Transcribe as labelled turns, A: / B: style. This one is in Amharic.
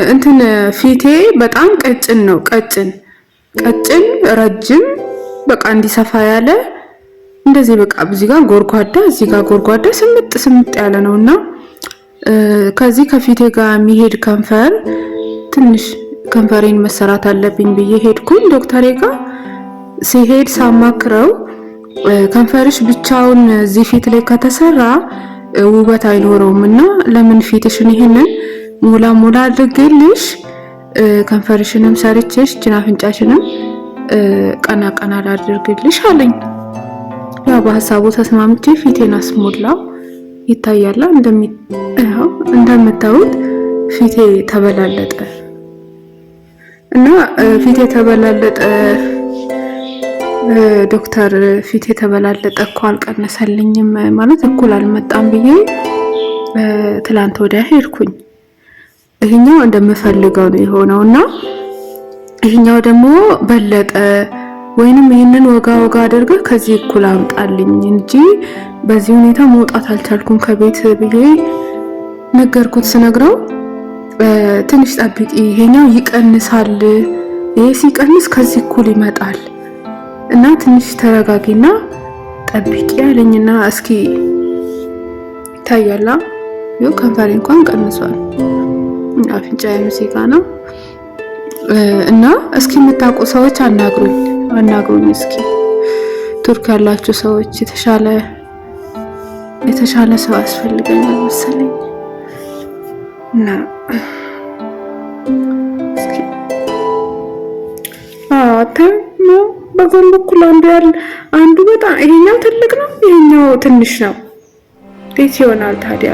A: እንትን ፊቴ በጣም ቀጭን ነው። ቀጭን ረጅም በቃ እንዲሰፋ ያለ እንደዚህ በቃ እዚህ ጋር ጎርጓዳ እዚህ ጋር ጎርጓዳ ስምጥ ያለ ነውና ከዚህ ከፊቴ ጋር የሚሄድ ከንፈር ትንሽ ከንፈሬን መሰራት አለብኝ ብዬ ሄድኩኝ ዶክተሬ ጋር። ሲሄድ ሳማክረው ከንፈርሽ ብቻውን እዚህ ፊት ላይ ከተሰራ ውበት አይኖረውም እና ለምን ፊትሽን ይሄንን ሙላ አድርጌልሽ ከንፈርሽንም ሰርቼሽ እጅና አፍንጫሽንም ቀና አድርግልሽ አለኝ። ያው በሐሳቡ ተስማምቼ ፊቴን አስሞላው። ይታያል እንደምታዩት ፊቴ ተበላለጠ እና ፊቴ ተበላለጠ። ዶክተር ፊቴ ተበላለጠ እኮ አልቀነሰልኝም ማለት እኩል አልመጣም ብዬ ትላንት ወዲያ ሄድኩኝ። ይሄኛው እንደምፈልገው ነው የሆነውና ይሄኛው ደግሞ በለጠ ወይንም ይሄንን ወጋ አድርገህ ከዚህ እኩል አምጣልኝ እንጂ በዚህ ሁኔታ መውጣት አልቻልኩም ከቤት ብዬ ነገርኩት። ስነግረው ትንሽ ጠብቂ ይሄኛው ይቀንሳል፣ ይሄ ሲቀንስ ከዚህ እኩል ይመጣል እና ትንሽ ተረጋጊና ጠብቂ ያለኝና እስኪ ይታያላ ይኸው ከንፈሬ እንኳን ቀንሷል። አፍንጫዬ ሙዚቃ ነው እና እስኪ የምታውቁ ሰዎች አናግሩኝ እስኪ ቱርክ ያላችሁ ሰዎች የተሻለ ሰው ያስፈልገኛል መሰለኝ እና እስኪ ነው በጎን በኩል አንዱ በጣም ይሄኛው ትልቅ ነው፣ ይሄኛው ትንሽ ነው። እንዴት ይሆናል ታዲያ?